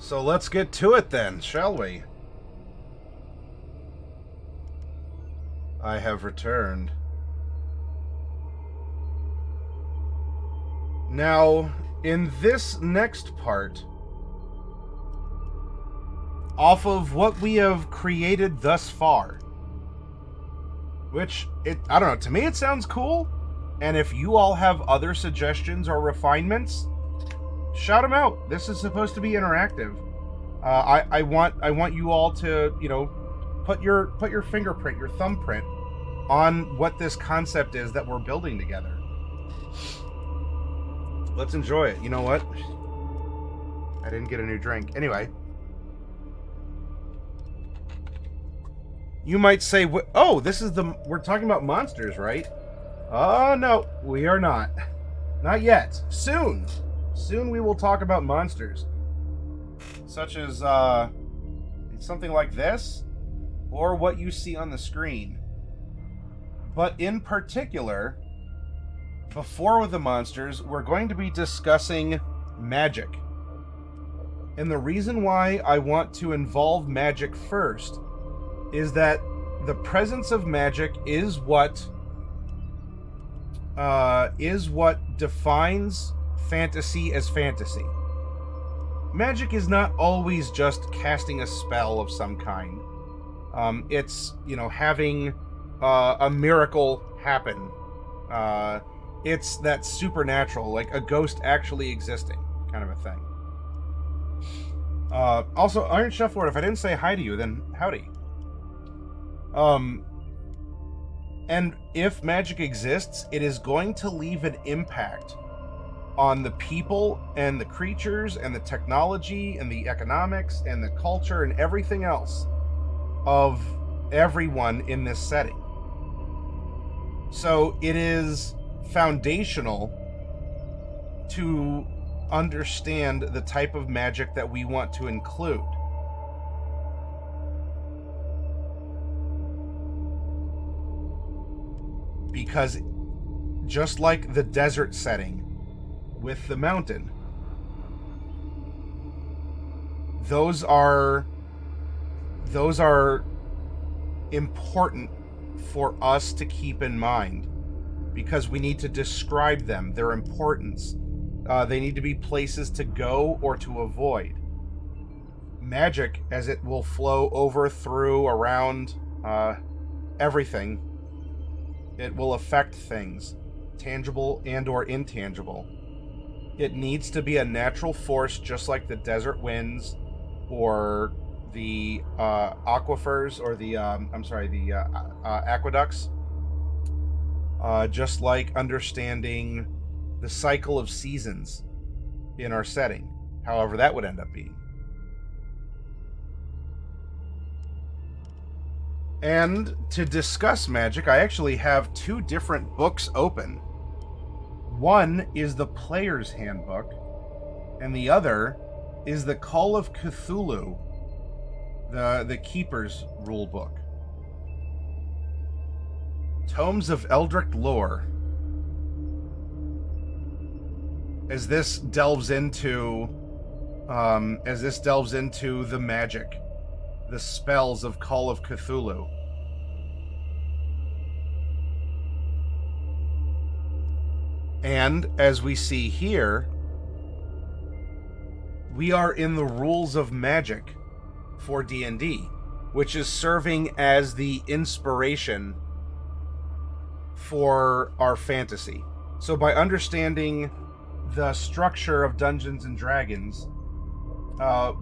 So let's get to it then, shall we? I have returned. Now, in this next part, off of what we have created thus far, which, I don't know, to me it sounds cool, and if you all have other suggestions or refinements, shout them out. This is supposed to be interactive. I want you all to, put your fingerprint, your thumbprint on what this concept is that we're building together. Let's enjoy it. You know what? I didn't get a new drink. Anyway. You might say, oh, we're talking about monsters, right? Oh, no, we are not. Not yet. Soon. Soon we will talk about monsters. Such as, something like this, or what you see on the screen. But in particular, before the monsters, we're going to be discussing magic. And the reason why I want to involve magic first is that the presence of magic is what defines fantasy as fantasy. Magic is not always just casting a spell of some kind. It's, having a miracle happen. It's that supernatural, like a ghost actually existing kind of a thing. Also, Iron Shuffleboard, if I didn't say hi to you, then howdy. And if magic exists, it is going to leave an impact on the people and the creatures and the technology and the economics and the culture and everything else of everyone in this setting. So it is foundational to understand the type of magic that we want to include. Because just like the desert setting with the mountain, those are important for us to keep in mind, because we need to describe them, their importance. They need to be places to go or to avoid. Magic, as it will flow over, through, around everything, it will affect things, tangible and or intangible. It needs to be a natural force, just like the desert winds or the aquifers, or the aqueducts. Just like understanding the cycle of seasons in our setting, however that would end up being. And to discuss magic, I actually have two different books open. One is the Player's Handbook, and the other is the Call of Cthulhu, the Keeper's Rulebook. Tomes of Eldritch Lore. As this delves into the magic, the spells of Call of Cthulhu. And as we see here, we are in the rules of magic for D&D, which is serving as the inspiration for our fantasy. So by understanding the structure of Dungeons and Dragons,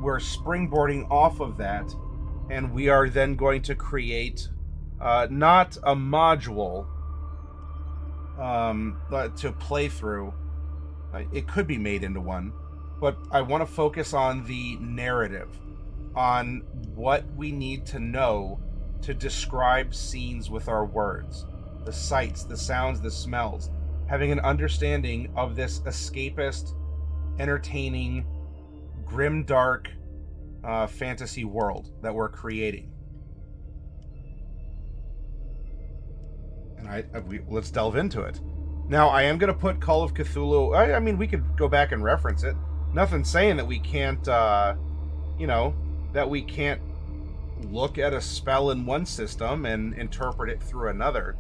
we're springboarding off of that, and we are then going to create not a module to play through. It could be made into one, but I want to focus on the narrative, on what we need to know to describe scenes with our words, the sights, the sounds, the smells, having an understanding of this escapist, entertaining, grimdark fantasy world that we're creating. And let's delve into it. Now, I am going to put Call of Cthulhu... I mean, we could go back and reference it. Nothing saying that we can't you know, that we can't look at a spell in one system and interpret it through another.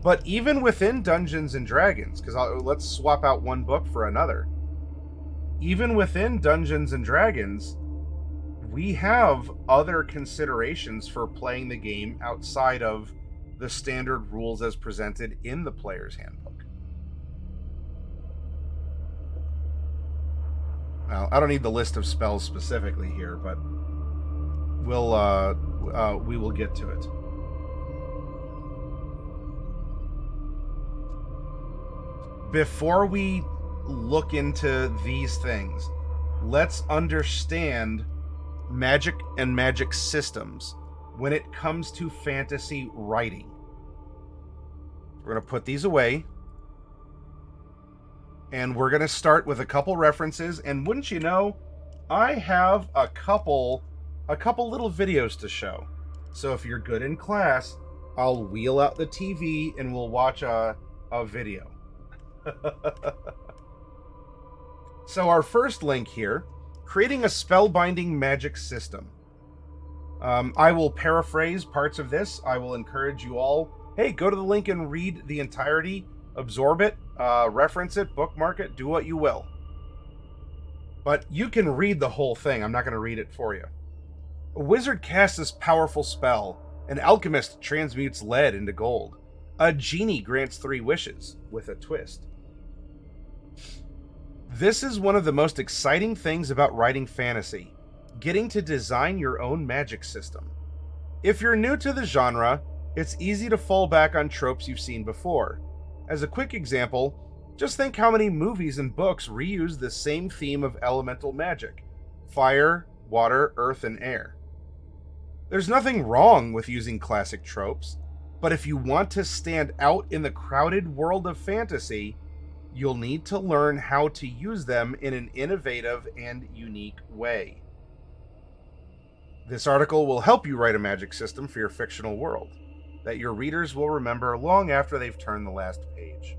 But even within Dungeons and Dragons, because let's swap out one book for another. Even within Dungeons and Dragons, we have other considerations for playing the game outside of the standard rules as presented in the player's handbook. Well, I don't need the list of spells specifically here, but we will get to it. Before we look into these things, let's understand magic and magic systems when it comes to fantasy writing. We're going to put these away, and we're going to start with a couple references. And wouldn't you know, I have a couple little videos to show. So if you're good in class, I'll wheel out the TV and we'll watch a video. So our first link here, creating a spellbinding magic system. I will paraphrase parts of this. I will encourage you all, hey, go to the link and read the entirety, absorb it, reference it, bookmark it, do what you will. But you can read the whole thing. I'm not going to read it for you. A wizard casts this powerful spell. An alchemist transmutes lead into gold. A genie grants 3 wishes, with a twist. This is one of the most exciting things about writing fantasy, getting to design your own magic system. If you're new to the genre, it's easy to fall back on tropes you've seen before. As a quick example, just think how many movies and books reuse the same theme of elemental magic: fire, water, earth, and air. There's nothing wrong with using classic tropes, but if you want to stand out in the crowded world of fantasy, you'll need to learn how to use them in an innovative and unique way. This article will help you write a magic system for your fictional world that your readers will remember long after they've turned the last page.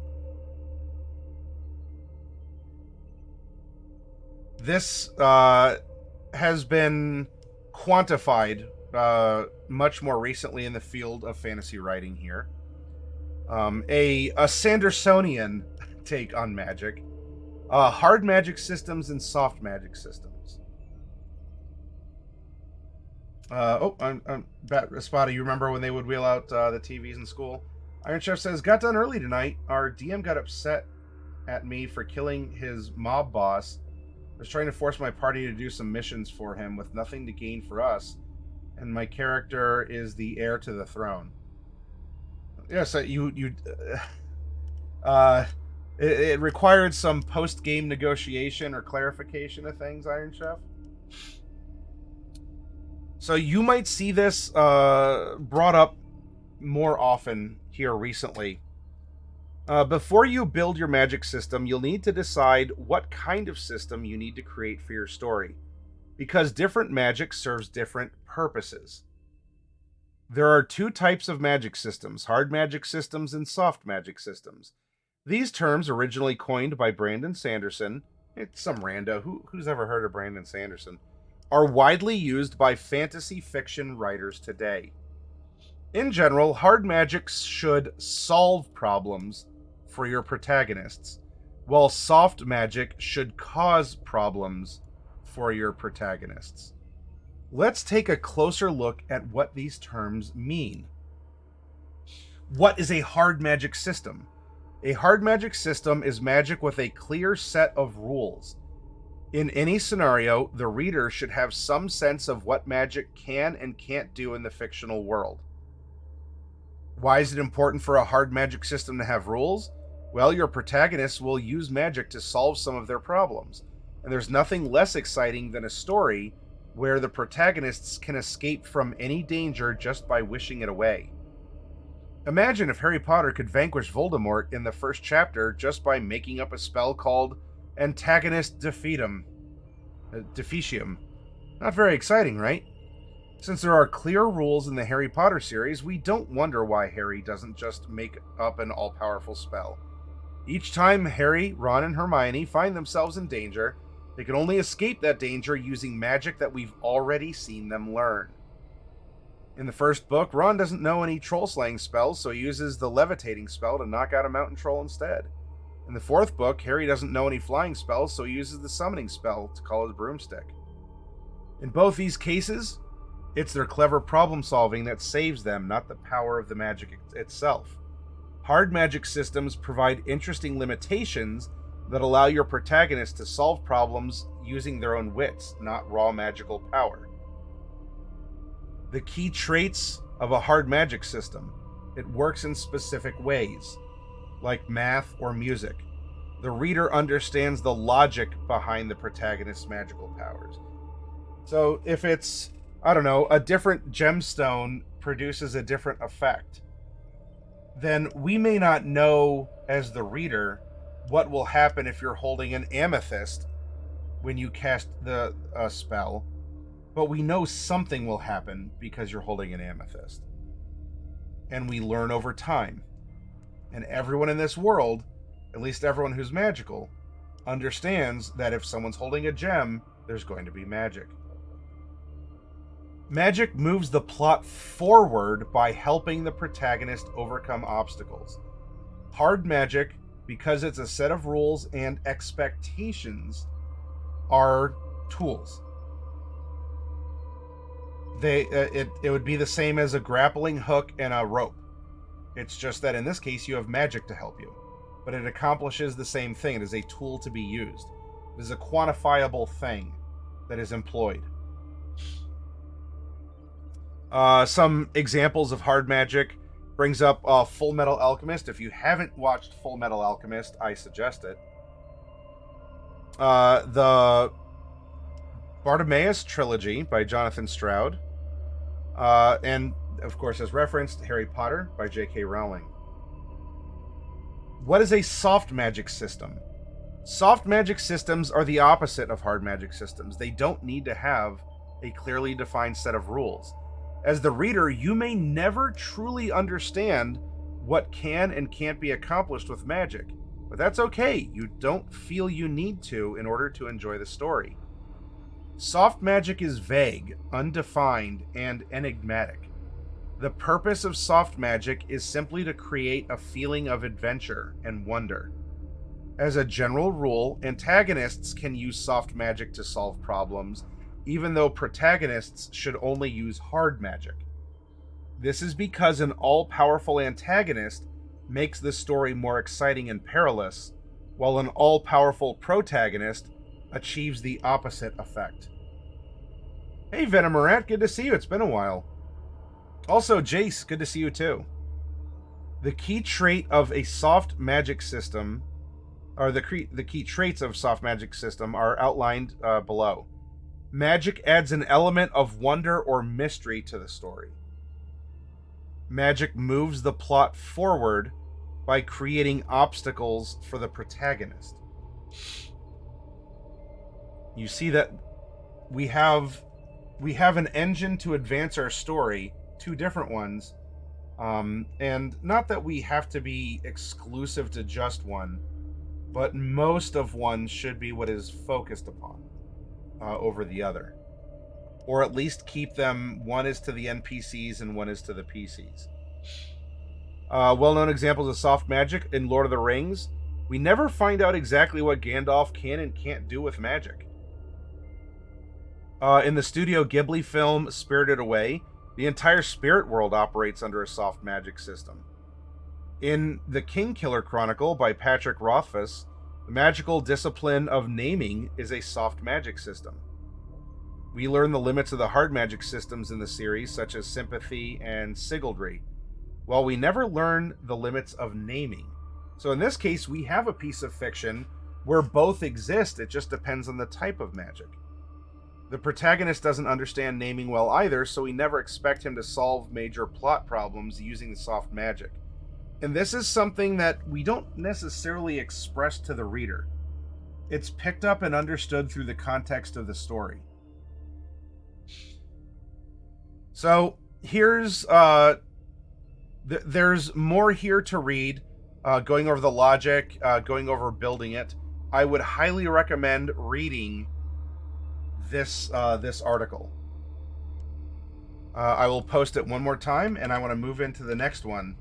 This has been quantified much more recently in the field of fantasy writing here. A Sandersonian take on magic. Hard magic systems and soft magic systems. I'm Espada, you remember when they would wheel out the TVs in school? Iron Chef says, got done early tonight. Our DM got upset at me for killing his mob boss. I was trying to force my party to do some missions for him with nothing to gain for us. And my character is the heir to the throne. Yeah, so it required some post-game negotiation or clarification of things, Iron Chef. So you might see this brought up more often here recently. Before you build your magic system, you'll need to decide what kind of system you need to create for your story, because different magic serves different purposes. There are 2 types of magic systems: hard magic systems and soft magic systems. These terms, originally coined by Brandon Sanderson, it's some rando, who's ever heard of Brandon Sanderson, are widely used by fantasy fiction writers today. In general, hard magic should solve problems for your protagonists, while soft magic should cause problems for your protagonists. Let's take a closer look at what these terms mean. What is a hard magic system? A hard magic system is magic with a clear set of rules. In any scenario, the reader should have some sense of what magic can and can't do in the fictional world. Why is it important for a hard magic system to have rules? Well, your protagonists will use magic to solve some of their problems, and there's nothing less exciting than a story where the protagonists can escape from any danger just by wishing it away. Imagine if Harry Potter could vanquish Voldemort in the first chapter just by making up a spell called Antagonist Defeatum. Defeatium. Not very exciting, right? Since there are clear rules in the Harry Potter series, we don't wonder why Harry doesn't just make up an all-powerful spell. Each time Harry, Ron, and Hermione find themselves in danger, They can only escape that danger using magic that we've already seen them learn. In the first book, Ron doesn't know any troll slaying spells, so he uses the levitating spell to knock out a mountain troll instead. In the fourth book, Harry doesn't know any flying spells, so he uses the summoning spell to call his broomstick. In both these cases, it's their clever problem solving that saves them, not the power of the magic itself. Hard magic systems provide interesting limitations that allow your protagonist to solve problems using their own wits, not raw magical power. The key traits of a hard magic system: it works in specific ways, like math or music. The reader understands the logic behind the protagonist's magical powers. So if it's, I don't know, a different gemstone produces a different effect, then we may not know as the reader what will happen if you're holding an amethyst when you cast the spell, but we know something will happen because you're holding an amethyst. And we learn over time. And everyone in this world, at least everyone who's magical, understands that if someone's holding a gem, there's going to be magic. Magic moves the plot forward by helping the protagonist overcome obstacles. Hard magic, because it's a set of rules and expectations, are tools. It would be the same as a grappling hook and a rope. It's just that in this case you have magic to help you. But it accomplishes the same thing. It is a tool to be used. It is a quantifiable thing that is employed. Some examples of hard magic brings up Full Metal Alchemist. If you haven't watched Full Metal Alchemist, I suggest it. The Bartimaeus trilogy by Jonathan Stroud. And, of course, as referenced, Harry Potter by J.K. Rowling. What is a soft magic system? Soft magic systems are the opposite of hard magic systems. They don't need to have a clearly defined set of rules. As the reader, you may never truly understand what can and can't be accomplished with magic, but that's okay. You don't feel you need to in order to enjoy the story. Soft magic is vague, undefined, and enigmatic. The purpose of soft magic is simply to create a feeling of adventure and wonder. As a general rule, antagonists can use soft magic to solve problems, even though protagonists should only use hard magic. This is because an all-powerful antagonist makes the story more exciting and perilous, while an all-powerful protagonist achieves the opposite effect. Hey Venomorat, good to see you. It's been a while. Also, Jace, good to see you too. The key trait of a soft magic system, or the key traits of soft magic system are outlined below. Magic adds an element of wonder or mystery to the story. Magic moves the plot forward by creating obstacles for the protagonist. You see that we have an engine to advance our story, two different ones, and not that we have to be exclusive to just one, but most of one should be what is focused upon over the other. Or at least keep them, one is to the NPCs and one is to the PCs. Well-known examples of soft magic in Lord of the Rings. We never find out exactly what Gandalf can and can't do with magic. In the Studio Ghibli film Spirited Away, the entire spirit world operates under a soft magic system. In The Kingkiller Chronicle by Patrick Rothfuss, the magical discipline of naming is a soft magic system. We learn the limits of the hard magic systems in the series, such as sympathy and sigildry, while we never learn the limits of naming. So in this case, we have a piece of fiction where both exist, it just depends on the type of magic. The protagonist doesn't understand naming well either, so we never expect him to solve major plot problems using the soft magic. And this is something that we don't necessarily express to the reader. It's picked up and understood through the context of the story. So here's there's more here to read, going over the logic, going over building it. I would highly recommend reading this article. I will post it one more time, and I want to move into the next one.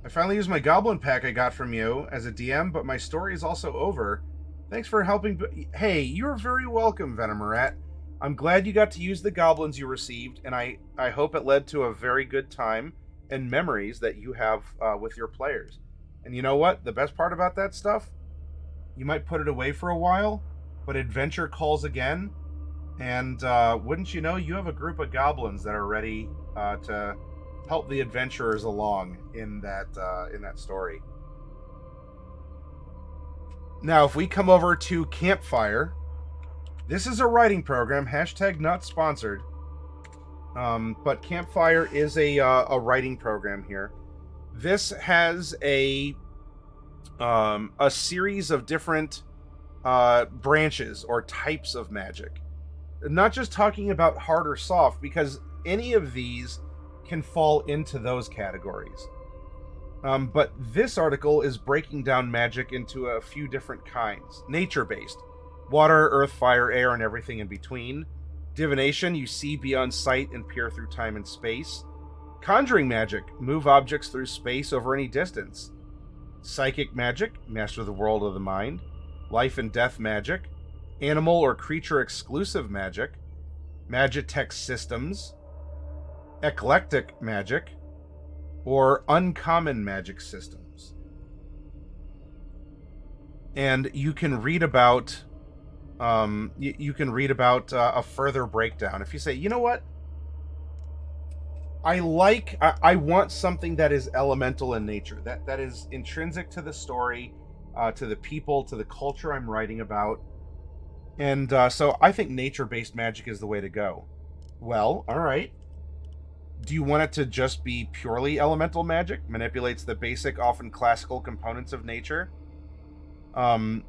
I finally used my goblin pack I got from you as a DM, but my story is also over. Thanks for helping. Hey, you're very welcome, Venomorat. I'm glad you got to use the goblins you received, and I hope it led to a very good time and memories that you have with your players. And you know what? The best part about that stuff? You might put it away for a while, but adventure calls again, and wouldn't you know, you have a group of goblins that are ready to help the adventurers along in that story. Now, if we come over to Campfire, this is a writing program, hashtag not sponsored, but Campfire is a writing program here. This has a series of different branches or types of magic. Not just talking about hard or soft, because any of these can fall into those categories. But this article is breaking down magic into a few different kinds. Nature-based. Water, earth, fire, air, and everything in between. Divination, you see beyond sight and peer through time and space. Conjuring magic, move objects through space over any distance. Psychic magic, master the world of the mind. Life and death magic. Animal or creature exclusive magic. Magitech systems. Eclectic magic. Or uncommon magic systems. And you can read about a further breakdown. If you say, you know what, I want something that is elemental in nature, that is intrinsic to the story, to the people, to the culture I'm writing about, and so I think nature-based magic is the way to go. Well, all right. Do you want it to just be purely elemental magic? Manipulates the basic, often classical components of nature? Pokemon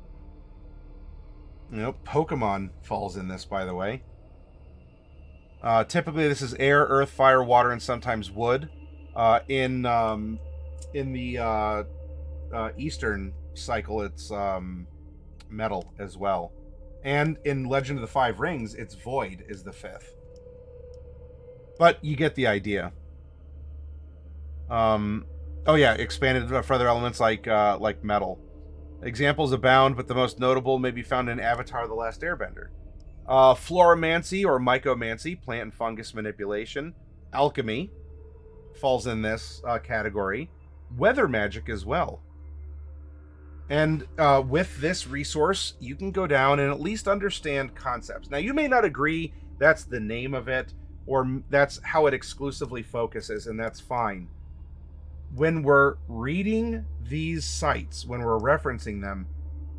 falls in this, by the way. Typically, this is air, earth, fire, water, and sometimes wood. In the Eastern cycle, it's metal as well. And in Legend of the Five Rings, it's void is the fifth. But you get the idea. Expanded for other elements like metal. Examples abound, but the most notable may be found in Avatar: The Last Airbender. Floromancy or mycomancy, plant and fungus manipulation. Alchemy falls in this category. Weather magic as well. And with this resource, you can go down and at least understand concepts. Now, you may not agree that's the name of it, or that's how it exclusively focuses, and that's fine. When we're reading these sites, when we're referencing them,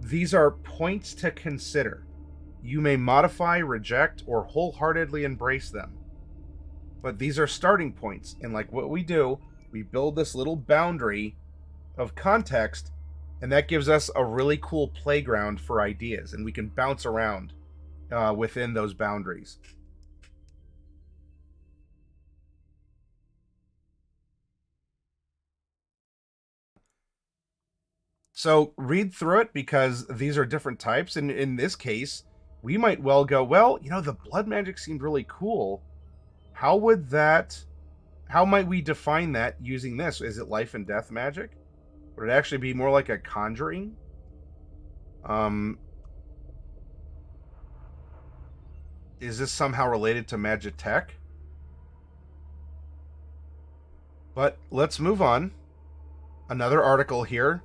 these are points to consider. You may modify, reject, or wholeheartedly embrace them. But these are starting points, and like what we do, we build this little boundary of context, and that gives us a really cool playground for ideas, and we can bounce around within those boundaries. So read through it, because these are different types, and in this case, we might well go, well, the blood magic seemed really cool. How might we define that using this? Is it life and death magic? Would it actually be more like a conjuring? Is this somehow related to Magitech? But let's move on. Another article here.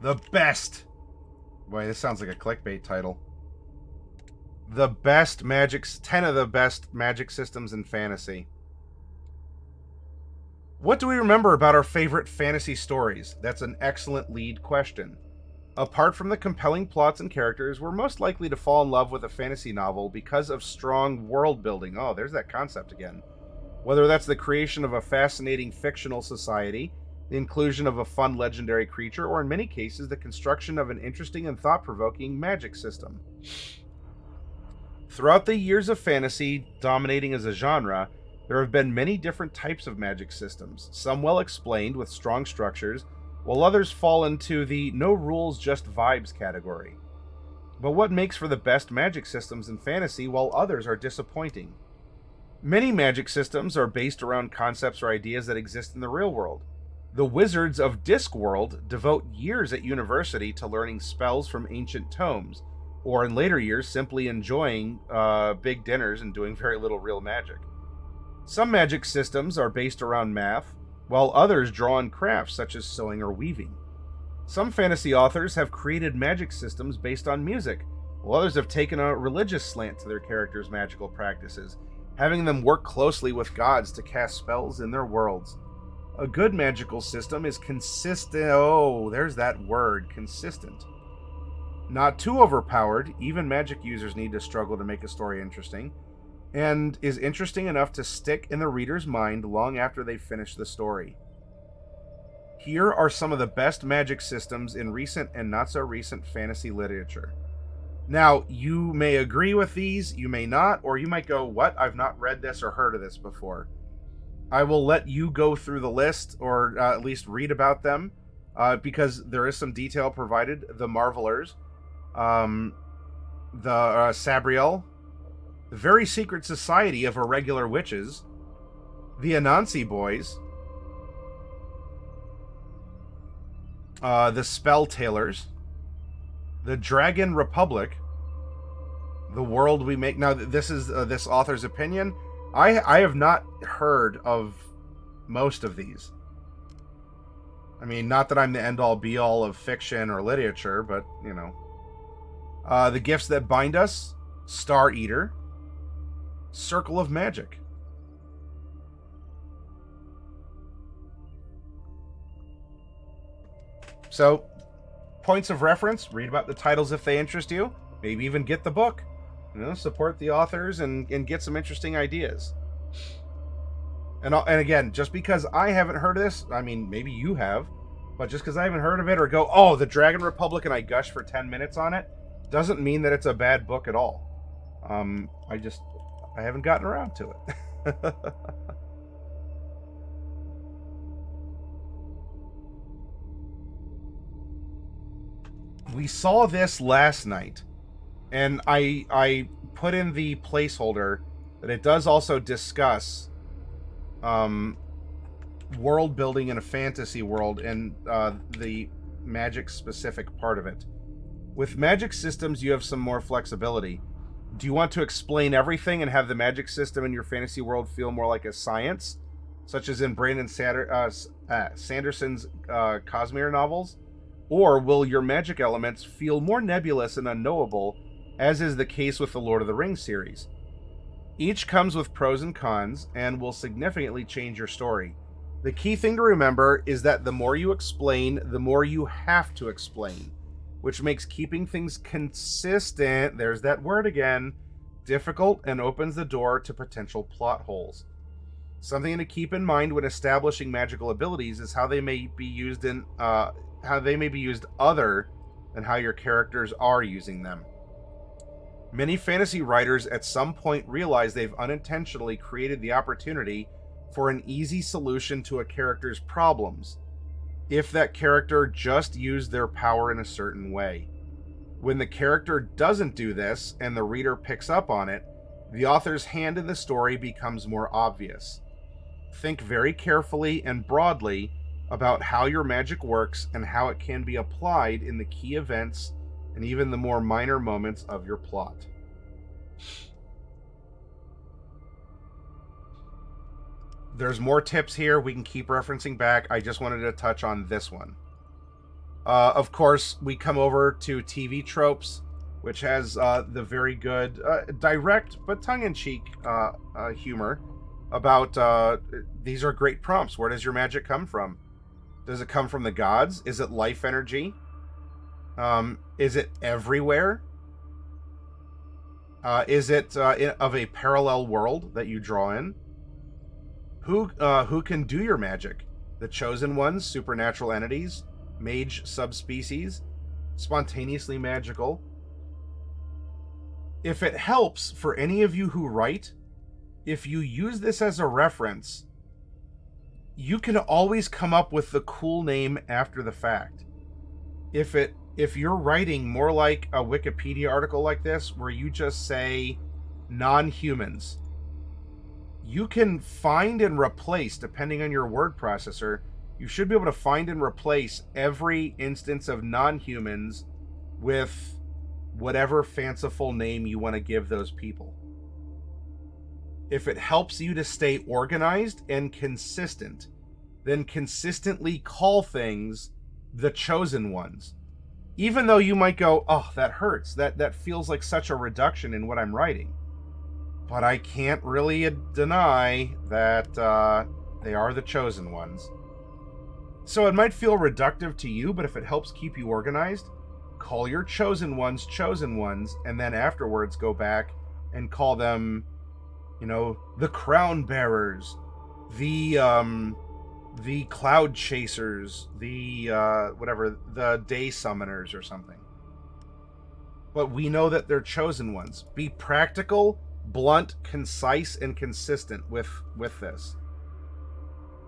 The best. Boy, this sounds like a clickbait title. The best magic, 10 of the best magic systems in fantasy. What do we remember about our favorite fantasy stories? That's an excellent lead question. Apart from the compelling plots and characters, we're most likely to fall in love with a fantasy novel because of strong world building. Oh, there's that concept again. Whether that's the creation of a fascinating fictional society, the inclusion of a fun legendary creature, or in many cases, the construction of an interesting and thought-provoking magic system. Throughout the years of fantasy dominating as a genre, there have been many different types of magic systems, some well explained with strong structures, while others fall into the no rules, just vibes category. But what makes for the best magic systems in fantasy while others are disappointing? Many magic systems are based around concepts or ideas that exist in the real world. The wizards of Discworld devote years at university to learning spells from ancient tomes, or in later years simply enjoying big dinners and doing very little real magic. Some magic systems are based around math, while others draw on crafts such as sewing or weaving. Some fantasy authors have created magic systems based on music, while others have taken a religious slant to their characters' magical practices, having them work closely with gods to cast spells in their worlds. A good magical system is consistent. Oh, there's that word, consistent. Not too overpowered, even magic users need to struggle to make a story interesting, and is interesting enough to stick in the reader's mind long after they finish the story. Here are some of the best magic systems in recent and not so recent fantasy literature. Now, you may agree with these, you may not, or you might go, what? I've not read this or heard of this before. I will let you go through the list, or at least read about them, because there is some detail provided. The Marvelers, the Sabriel, the Very Secret Society of Irregular Witches, the Anansi Boys, the Spell Tailors, the Dragon Republic, the World We Make. Now, this is this author's opinion. I have not heard of most of these. I mean, not that I'm the end-all be-all of fiction or literature, but, you know. The Gifts That Bind Us, Star Eater, Circle of Magic. So, points of reference, read about the titles if they interest you, maybe even get the book. You know, support the authors and get some interesting ideas. And again, just because I haven't heard of this, I mean, maybe you have, but just because I haven't heard of it or go, oh, the Dragon Republic, and I gush for 10 minutes on it, doesn't mean that it's a bad book at all. I haven't gotten around to it. We saw this last night, and I put in the placeholder that it does also discuss world building in a fantasy world and the magic specific part of it. With magic systems, you have some more flexibility. Do you want to explain everything and have the magic system in your fantasy world feel more like a science, such as in Brandon Sanderson's Cosmere novels? Or will your magic elements feel more nebulous and unknowable, as is the case with the Lord of the Rings series? Each comes with pros and cons and will significantly change your story. The key thing to remember is that the more you explain, the more you have to explain, which makes keeping things consistent, there's that word again, difficult and opens the door to potential plot holes. Something to keep in mind when establishing magical abilities is how they may be used other than how your characters are using them. Many fantasy writers at some point realize they've unintentionally created the opportunity for an easy solution to a character's problems, if that character just used their power in a certain way. When the character doesn't do this and the reader picks up on it, the author's hand in the story becomes more obvious. Think very carefully and broadly about how your magic works and how it can be applied in the key events and even the more minor moments of your plot. There's more tips here we can keep referencing back. I just wanted to touch on this one. Of course, we come over to TV tropes, which has the very good, direct but tongue-in-cheek humor about these are great prompts. Where does your magic come from? Does it come from the gods? Is it life energy? Is it everywhere? Is it of a parallel world that you draw in? Who can do your magic? The chosen ones, supernatural entities, mage subspecies, spontaneously magical. If it helps for any of you who write, if you use this as a reference, you can always come up with the cool name after the fact. If you're writing more like a Wikipedia article like this, where you just say non-humans, you can find and replace, depending on your word processor, you should be able to find and replace every instance of non-humans with whatever fanciful name you want to give those people. If it helps you to stay organized and consistent, then consistently call things the chosen ones. Even though you might go, oh, that hurts. That feels like such a reduction in what I'm writing. But I can't really deny that they are the chosen ones. So it might feel reductive to you, but if it helps keep you organized, call your chosen ones, and then afterwards go back and call them, the crown bearers, the cloud chasers, the the day summoners or something. But we know that they're chosen ones. Be practical, blunt, concise, and consistent with this.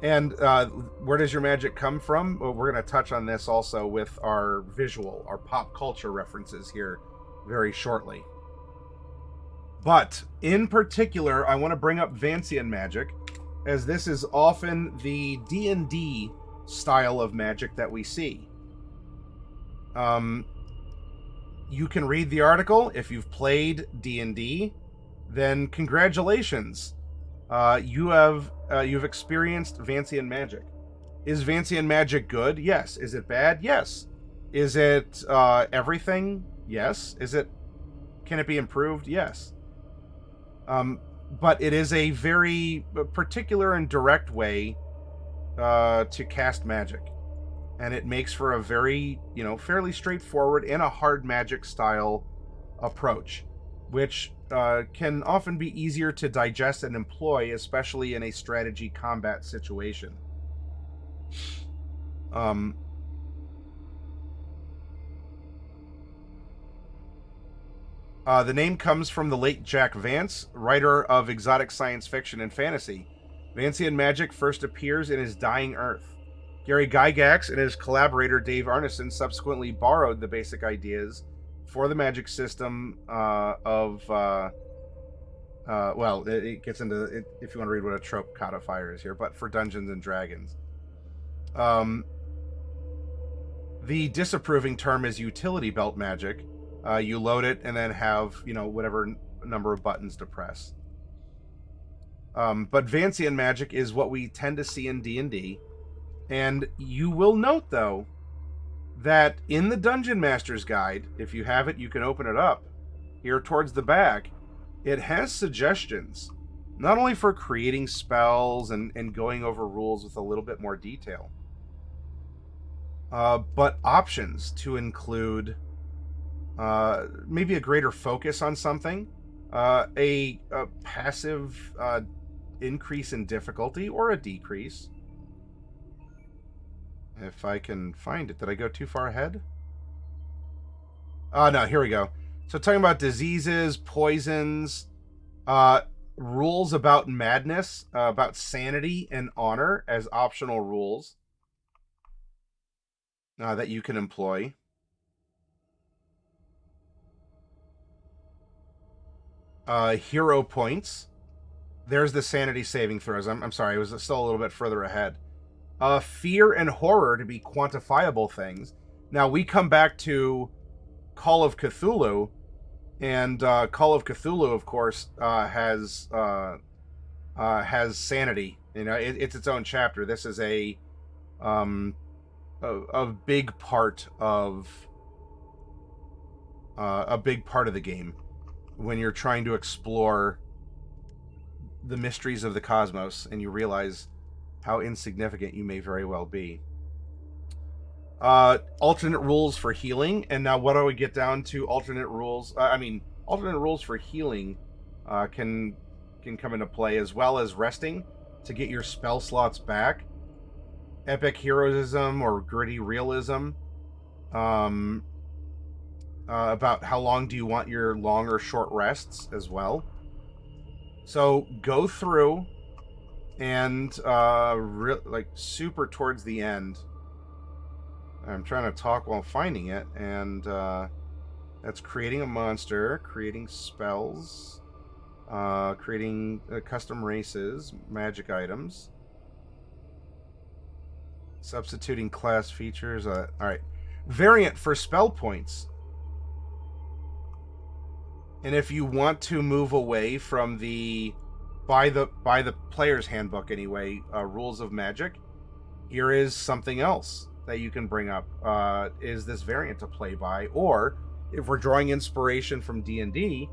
And where does your magic come from? Well, we're going to touch on this also with our pop culture references here very shortly. But in particular, I want to bring up Vancian magic, as this is often the D&D style of magic that we see. You can read the article. If you've played D&D, then congratulations. You've experienced Vancian magic. Is Vancian magic good? Yes. Is it bad? Yes. Is it everything? Yes. Can it be improved? Yes. But it is a very particular and direct way to cast magic. And it makes for a very, fairly straightforward and a hard magic style approach, which can often be easier to digest and employ, especially in a strategy combat situation. The name comes from the late Jack Vance, writer of exotic science fiction and fantasy. Vancian magic first appears in his Dying Earth. Gary Gygax and his collaborator Dave Arneson subsequently borrowed the basic ideas for the magic system it gets into it if you want to read what a trope codifier is here, but for Dungeons and Dragons. The disapproving term is utility belt magic. You load it and then have, whatever number of buttons to press. But Vancian magic is what we tend to see in D&D. And you will note, though, that in the Dungeon Master's Guide, if you have it, you can open it up. Here towards the back, it has suggestions, not only for creating spells and going over rules with a little bit more detail, but options to include maybe a greater focus on something, a passive increase in difficulty or a decrease. If I can find it. Did I go too far ahead? No, here we go. So talking about diseases, poisons, rules about madness, about sanity and honor as optional rules that you can employ. Hero points. There's the sanity saving throws. I'm sorry, I was still a little bit further ahead. Fear and horror to be quantifiable things. Now we come back to Call of Cthulhu, and Call of Cthulhu, of course, has sanity. It's its own chapter. This is a big part of the game when you're trying to explore the mysteries of the cosmos, and you realize how insignificant you may very well be. Alternate rules for healing, and now what do we get down to? Alternate rules. Alternate rules for healing can come into play, as well as resting to get your spell slots back. Epic heroism or gritty realism. About how long do you want your long or short rests as well. So go through And like super towards the end, I'm trying to talk while finding it, and that's creating a monster, creating spells, creating custom races, magic items, substituting class features. All right, variant for spell points. And if you want to move away from the by the player's handbook anyway, rules of magic, here is something else that you can bring up. Is this variant to play by? Or if we're drawing inspiration from D&D,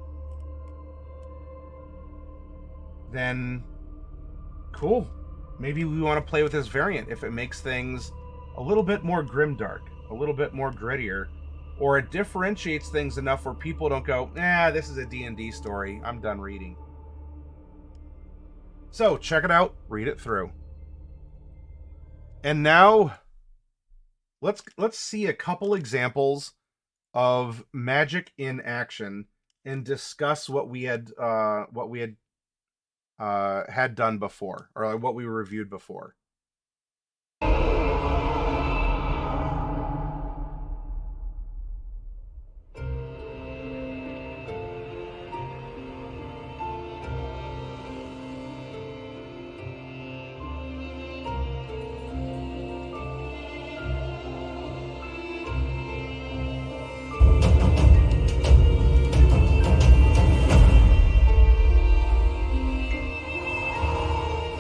then cool. Maybe we want to play with this variant if it makes things a little bit more grimdark, a little bit more grittier, or it differentiates things enough where people don't go, this is a D&D story, I'm done reading. So check it out, read it through. And now let's see a couple examples of magic in action and discuss what we had had done before, or what we reviewed before.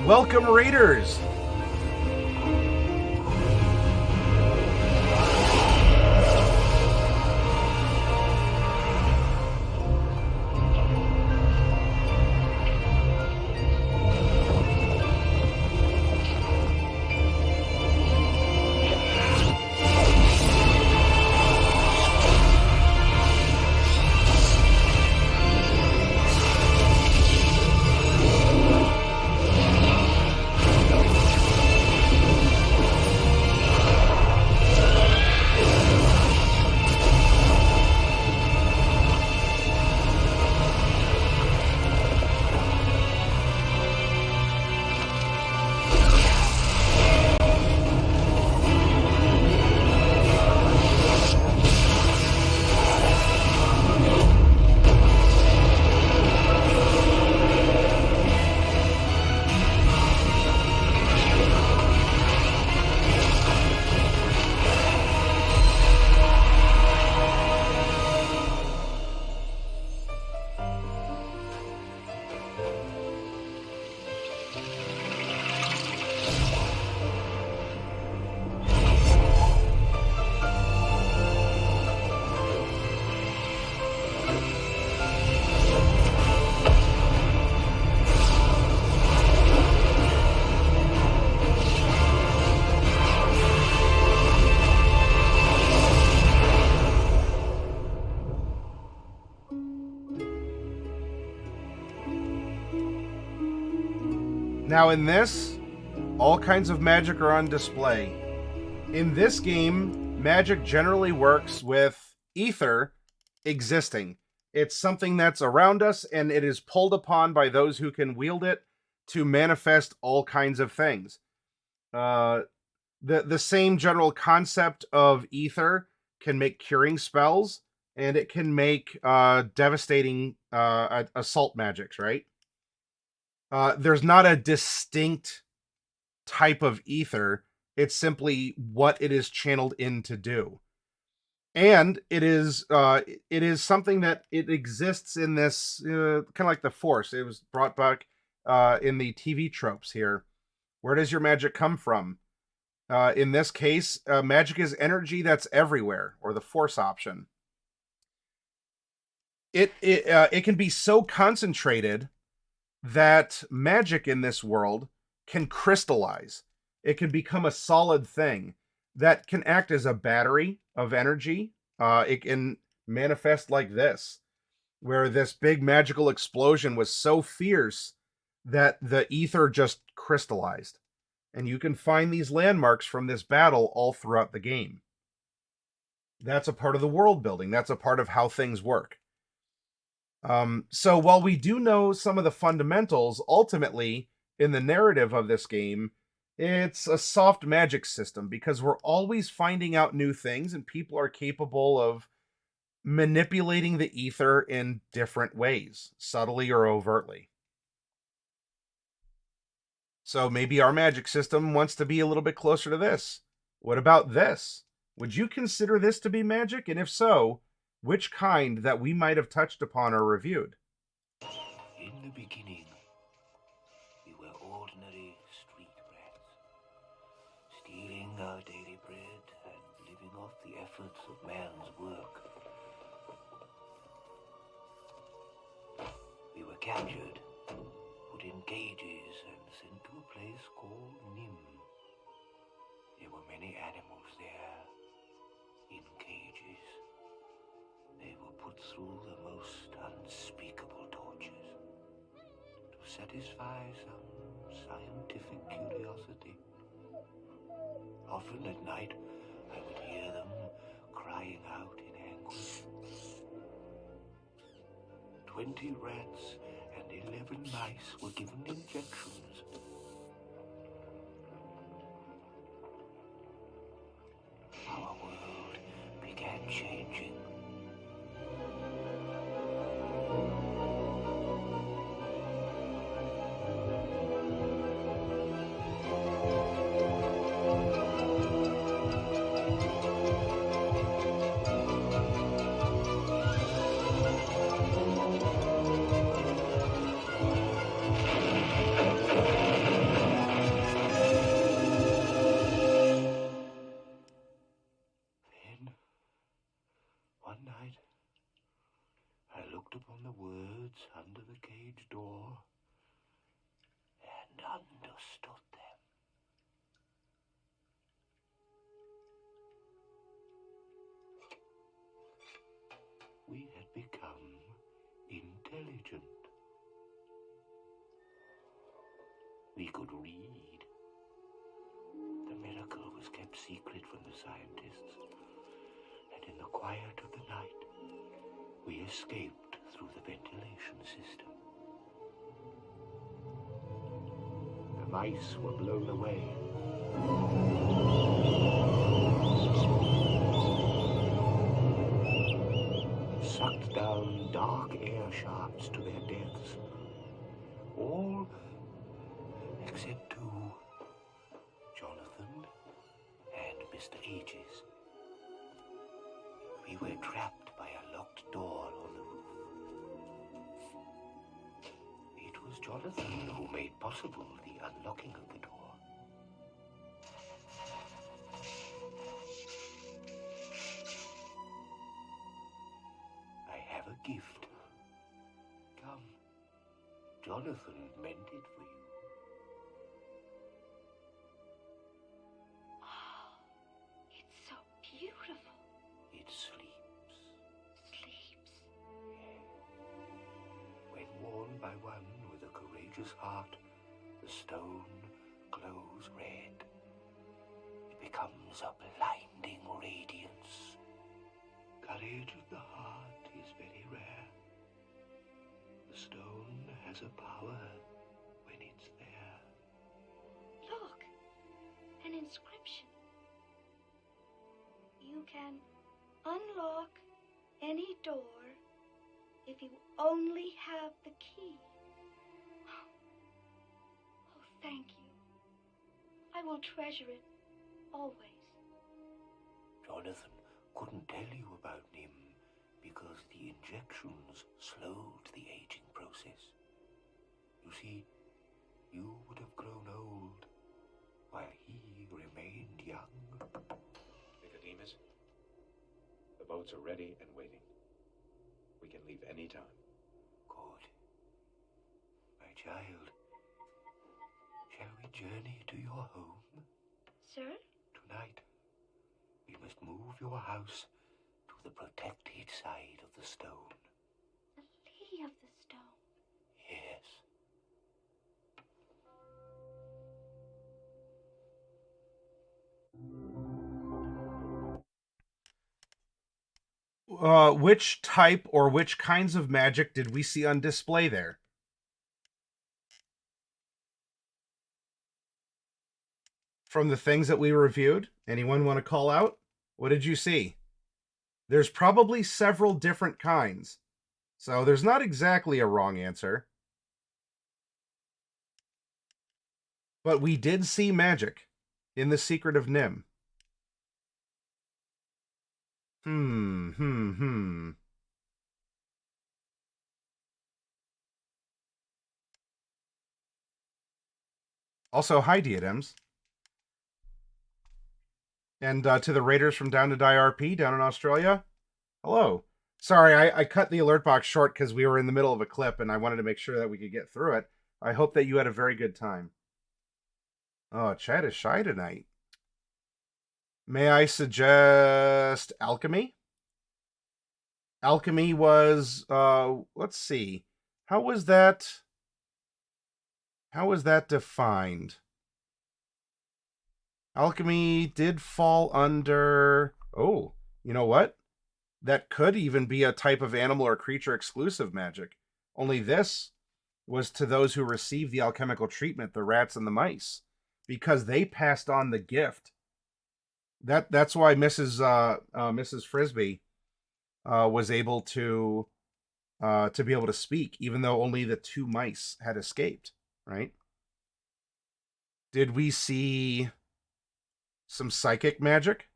Welcome, Raiders! Now in this, all kinds of magic are on display. In this game, magic generally works with ether existing. It's something that's around us, and it is pulled upon by those who can wield it to manifest all kinds of things. The same general concept of ether can make curing spells, and it can make devastating assault magics, right? There's not a distinct type of ether. It's simply what it is channeled in to do. And it is something that it exists in this kind of like the Force. It was brought back in the TV tropes here. Where does your magic come from? In this case, magic is energy that's everywhere, or the Force option. It can be so concentrated that magic in this world can crystallize. It can become a solid thing that can act as a battery of energy. It can manifest like this, where this big magical explosion was so fierce that the ether just crystallized. And you can find these landmarks from this battle all throughout the game. That's a part of the world building. That's a part of how things work. So while we do know some of the fundamentals, ultimately, in the narrative of this game, it's a soft magic system because we're always finding out new things and people are capable of manipulating the ether in different ways, subtly or overtly. So maybe our magic system wants to be a little bit closer to this. What about this? Would you consider this to be magic? And if so, which kind that we might have touched upon or reviewed? In the beginning, we were ordinary street rats, stealing our daily bread and living off the efforts of man's work. We were captured, put in cages, and sent to a place called Nim. There were many animals there, in cages. They were put through the most unspeakable tortures to satisfy some scientific curiosity. Often at night, I would hear them crying out in anguish. 20 rats and 11 mice were given injections. Our world began changing. One night, I looked upon the words under the cage door and understood them. We had become intelligent. We could read. The miracle was kept secret from the scientists. And in the quiet of the night, we escaped through the ventilation system. The mice were blown away. Sucked down dark air shafts to their deaths. All except two, Jonathan and Mr. Aegis. We were trapped by a locked door on the roof. It was Jonathan who made possible the unlocking of the door. I have a gift. Come, Jonathan meant it for you. Oh, it's so beautiful. It sleeps. Sleeps. When worn by one with a courageous heart, the stone glows red. It becomes a blinding radiance. Courage of the heart is very rare. The stone has a power when it's there. Look, an inscription. You can unlock any door if you only have the key. Oh, thank you. I will treasure it always. Jonathan couldn't tell you about Nim because the injections slowed the aging process. You see, you would have grown old while he remained young. Nicodemus, the boats are ready and waiting. We can leave any time. Good. My child, shall we journey to your home? Sir? Tonight, we must move your house to the protected side of the stone. The Lady of the Stone. Yes. Which type or which kinds of magic did we see on display there? from the things that we reviewed? Anyone want to call out? What did you see? There's probably several different kinds. So there's not exactly a wrong answer. But we did see magic in The Secret of Nim. Also, hi, Diadems. And to the Raiders from Down to Die RP down in Australia, hello. Sorry, I cut the alert box short because we were in the middle of a clip and I wanted to make sure that we could get through it. I hope that you had a very good time. Oh, Chad is shy tonight. May I suggest alchemy? Alchemy was, let's see. How was that defined? Alchemy did fall under... Oh, you know what? That could even be a type of animal or creature exclusive magic. Only this was to those who received the alchemical treatment, the rats and the mice, because they passed on the gift. That's why Mrs. Frisbee was able to be able to speak, even though only the 2 mice had escaped, right? Did we see some psychic magic?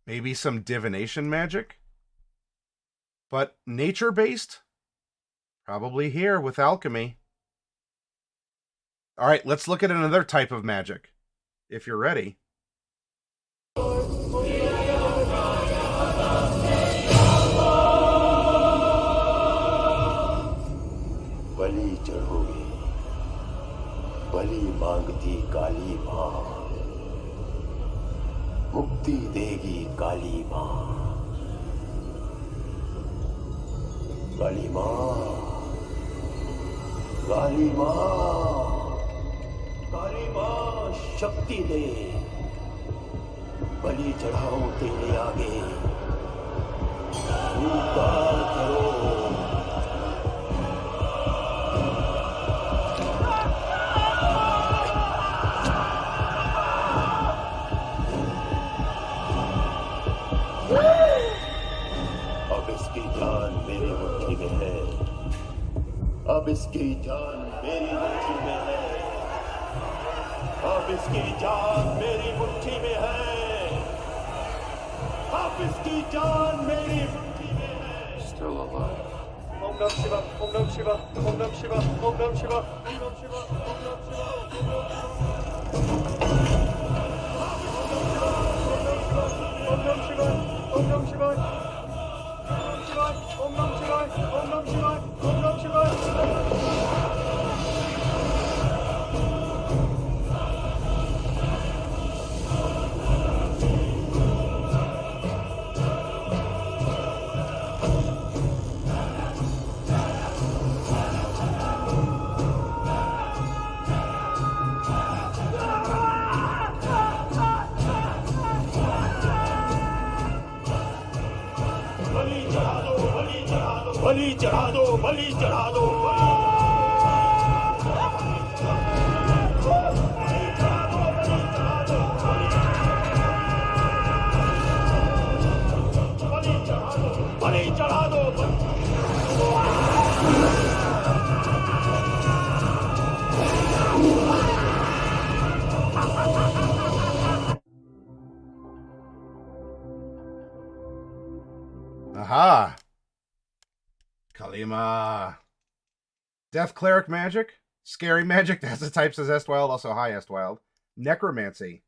Maybe some divination magic? But nature-based? Probably here with alchemy. All right, let's look at another type of magic, if you're ready. बलि चढ़ोगे बलि मांगती काली मां मुक्ति देगी काली मां काली मां काली मां काली मां शक्ति दे बलि चढ़ाओ तेरे आगे स्वीकार करो अब इसकी जान मेरी मुट्ठी में है अब इसकी जान मेरी मुट्ठी में है अब इसकी जान मेरी मुट्ठी में है Still alive. Om Nam Shiva, Om Nam Shiva, Om Nam Shiva, Om Nam Shiva, Om Nam Shiva, Om Nam Shiva, Om Nam Shiva, Om Nam Shiva, Om Nam Shiva, Om Nam Shiva, Om Nam Shiva. बलि चढ़ा दो बलि चढ़ा दो बलि चढ़ा दो Aha! Kalima. Death Cleric Magic. Scary Magic. That's the type, says Estwild. Also, hi, Estwild. Necromancy.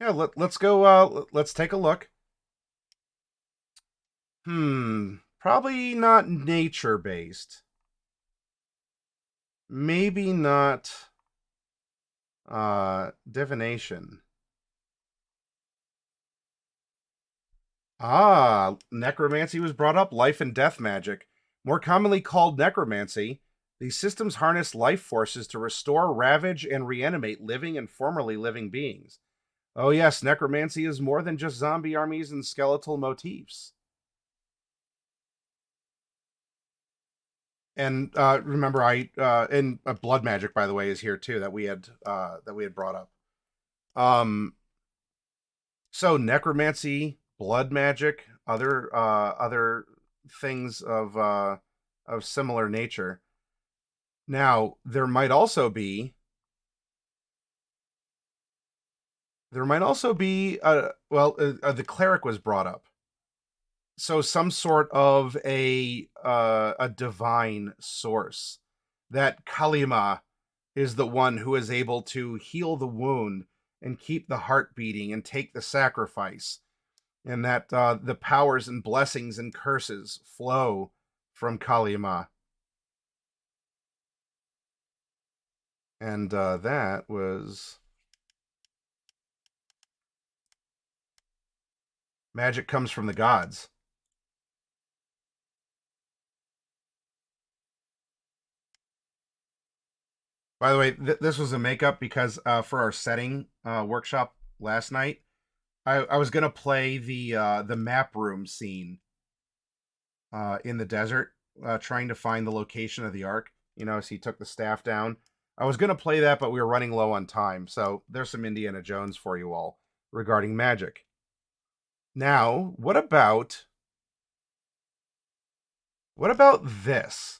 Yeah, let's go. Let's take a look. Probably not nature-based. Maybe not divination. Ah, necromancy was brought up. Life and death magic. More commonly called necromancy, these systems harness life forces to restore, ravage, and reanimate living and formerly living beings. Oh yes, necromancy is more than just zombie armies and skeletal motifs. And remember, and blood magic, by the way, is here too that we had brought up. So necromancy, blood magic, other things of similar nature. Now there might also be the cleric was brought up, so some sort of a divine source, that Kalima is the one who is able to heal the wound and keep the heart beating and take the sacrifice, and that the powers and blessings and curses flow from Kalima. And that was magic comes from the gods. By the way, this was a makeup because for our setting workshop last night, I was gonna play the map room scene in the desert, trying to find the location of the ark. You know, as he took the staff down. I was gonna play that, but we were running low on time, so there's some Indiana Jones for you all regarding magic. Now, what about this?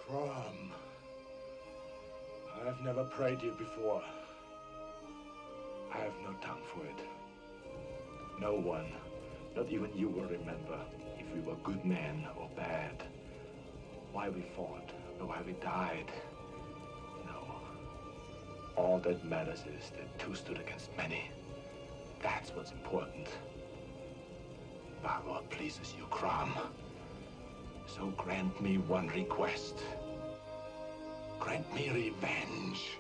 Crom, I've never prayed you before. I have no tongue for it. No one, not even you, will remember if we were good men or bad. Why we fought or why we died. No. All that matters is that two stood against many. That's what's important. Valor pleases you, Crom. So grant me one request. Grant me revenge.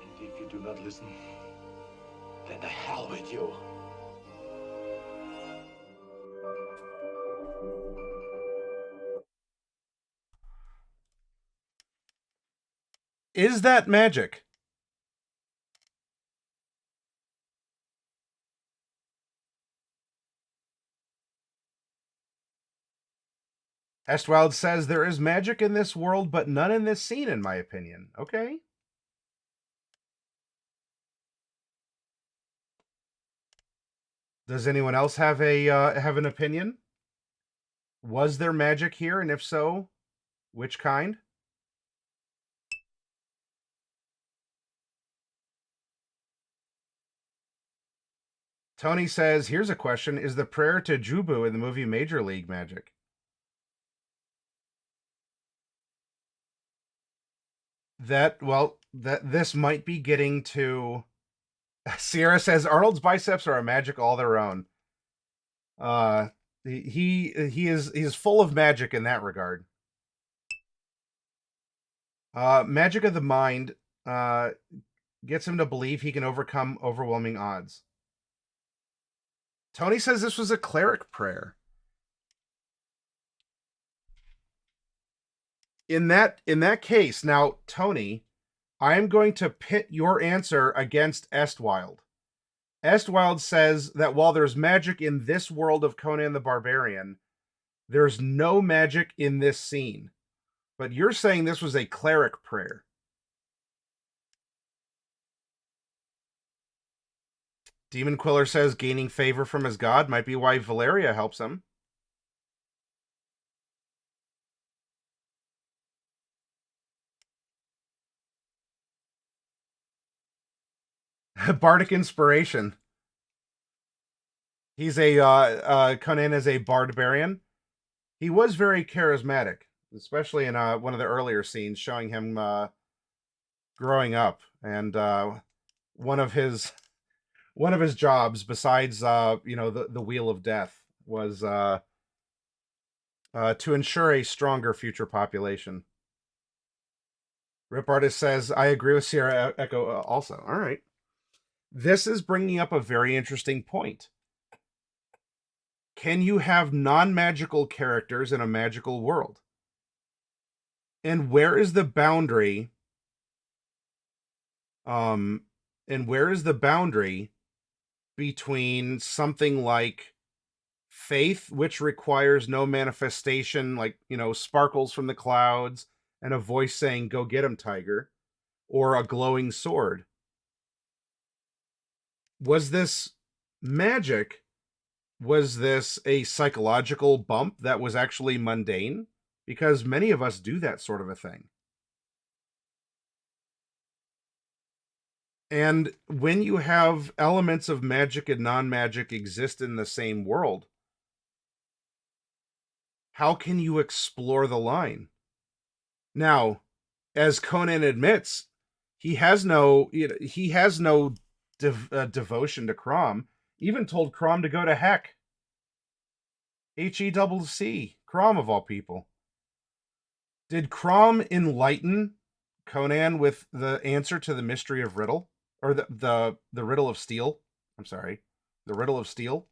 And if you do not listen, then the hell with you. Is that magic? Estwild says there is magic in this world, but none in this scene, in my opinion. Okay. Does anyone else have an opinion? Was there magic here, and if so, which kind? Tony says, here's a question. Is the prayer to Jubu in the movie Major League magic? This might be getting to... Sierra says, Arnold's biceps are a magic all their own. He's full of magic in that regard. Magic of the mind gets him to believe he can overcome overwhelming odds. Tony says this was a cleric prayer. In that case, now Tony, I am going to pit your answer against Estwild. Estwild says that while there's magic in this world of Conan the Barbarian, there's no magic in this scene. But you're saying this was a cleric prayer. Demon Quiller says gaining favor from his god might be why Valeria helps him. Bardic inspiration. He's Conan is a barbarian. He was very charismatic, especially in one of the earlier scenes showing him growing up, and one of his jobs besides the Wheel of Death was to ensure a stronger future population. Rip Artist says, I agree with Sierra Echo also. All right. This is bringing up a very interesting point. Can you have non-magical characters in a magical world? And where is the boundary? And where is the boundary between something like faith, which requires no manifestation, like, sparkles from the clouds and a voice saying, go get him, tiger, or a glowing sword? Was this magic? Was this a psychological bump that was actually mundane? Because many of us do that sort of a thing. And when you have elements of magic and non-magic exist in the same world, how can you explore the line? Now, as Conan admits, he has no devotion to Crom. Even told Crom to go to heck. HECC, Crom of all people. Did Crom enlighten Conan with the answer to the mystery of riddle? Or the riddle of steel? I'm sorry. The riddle of steel?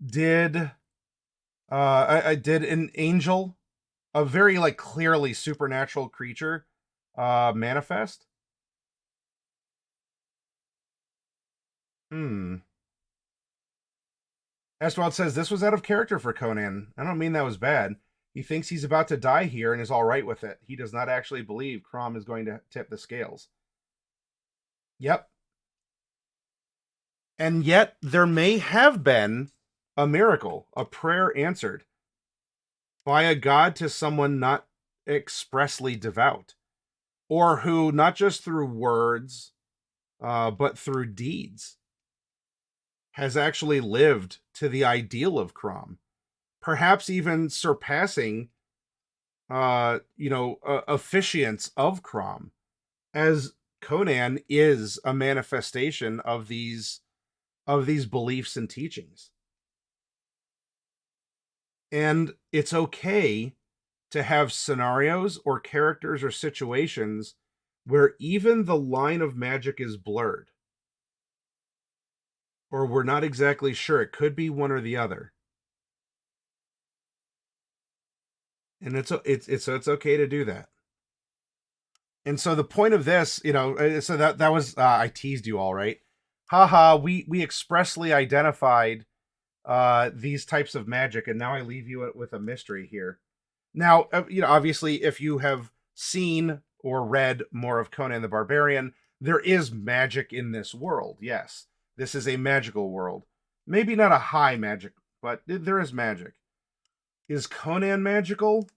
Did did an angel, a very clearly supernatural creature, manifest? Estwald says this was out of character for Conan. I don't mean that was bad. He thinks he's about to die here and is all right with it. He does not actually believe Crom is going to tip the scales. Yep. And yet there may have been a miracle, a prayer answered by a god to someone not expressly devout, or who, not just through words, but through deeds, has actually lived to the ideal of Crom, perhaps even surpassing, officiants of Crom, as Conan is a manifestation of these beliefs and teachings. And it's okay to have scenarios or characters or situations where even the line of magic is blurred, or we're not exactly sure. It could be one or the other. And it's okay to do that. And so the point of this, so that was, I teased you all, right? Haha, we expressly identified these types of magic, and now I leave you with a mystery here. Now, obviously, if you have seen or read more of Conan the Barbarian, there is magic in this world. Yes, this is a magical world. Maybe not a high magic, but there is magic. Is Conan magical?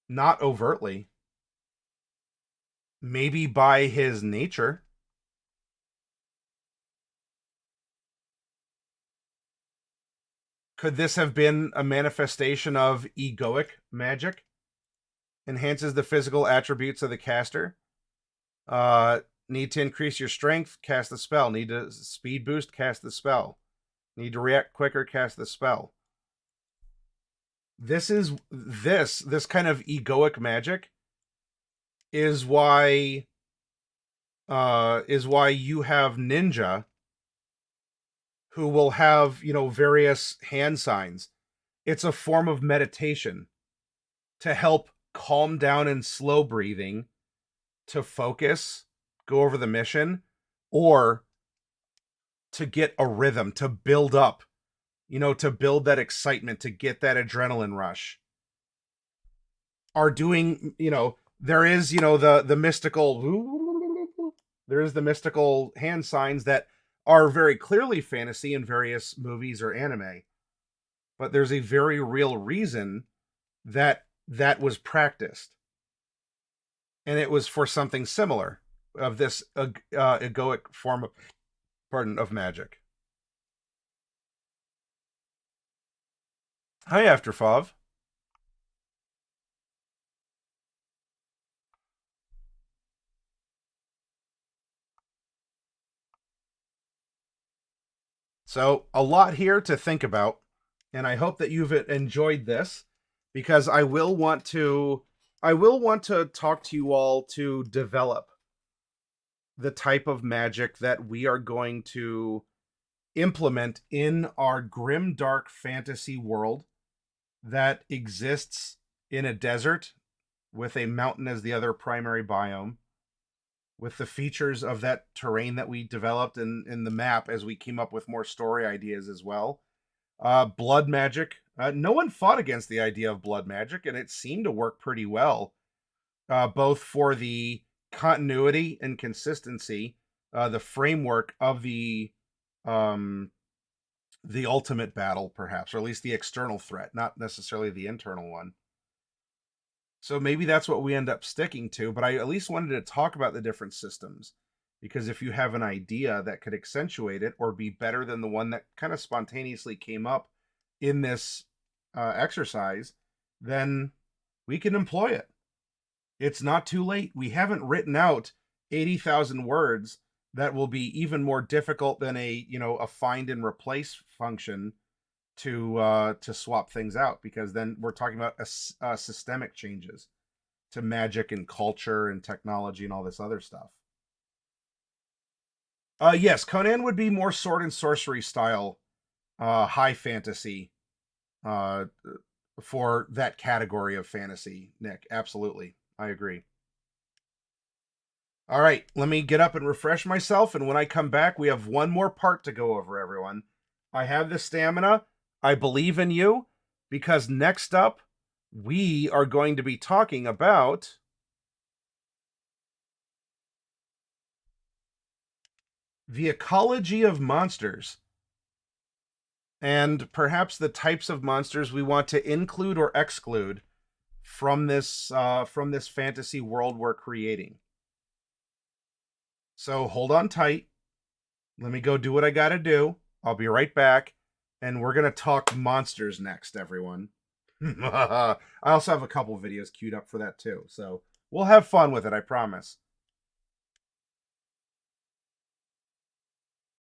Not overtly. Maybe by his nature. Could this have been a manifestation of egoic magic? Enhances the physical attributes of the caster. Need to increase your strength? Cast the spell. Need to speed boost? Cast the spell. Need to react quicker? Cast the spell. This kind of egoic magic is why you have ninja who will have, various hand signs. It's a form of meditation. to help calm down and slow breathing, to focus, go over the mission, or to get a rhythm, to build up, to build that excitement, to get that adrenaline rush, are doing, there is, the mystical, there is the mystical hand signs that are very clearly fantasy in various movies or anime. But there's a very real reason that was practiced. And it was for something similar of this egoic form of magic. Hi, Afterfov. So, a lot here to think about, and I hope that you've enjoyed this, because I will want to talk to you all to develop the type of magic that we are going to implement in our grimdark fantasy world that exists in a desert with a mountain as the other primary biome, with the features of that terrain that we developed in the map as we came up with more story ideas as well. Blood magic. No one fought against the idea of blood magic, and it seemed to work pretty well, both for the continuity and consistency, the framework of the ultimate battle, perhaps, or at least the external threat, not necessarily the internal one. So maybe that's what we end up sticking to, but I at least wanted to talk about the different systems, because if you have an idea that could accentuate it or be better than the one that kind of spontaneously came up in this exercise, then we can employ it. It's not too late. We haven't written out 80,000 words that will be even more difficult than a find and replace function to swap things out, because then we're talking about systemic changes to magic and culture and technology and all this other stuff. Yes, Conan would be more sword and sorcery style, high fantasy, for that category of fantasy, Nick. Absolutely. I agree. All right, let me get up and refresh myself, and when I come back, we have one more part to go over, everyone. I have the stamina. I believe in you, because next up, we are going to be talking about the ecology of monsters, and perhaps the types of monsters we want to include or exclude from this fantasy world we're creating. So hold on tight. Let me go do what I gotta do. I'll be right back, and we're gonna talk monsters next, everyone. I also have a couple videos queued up for that too, so we'll have fun with it, I promise.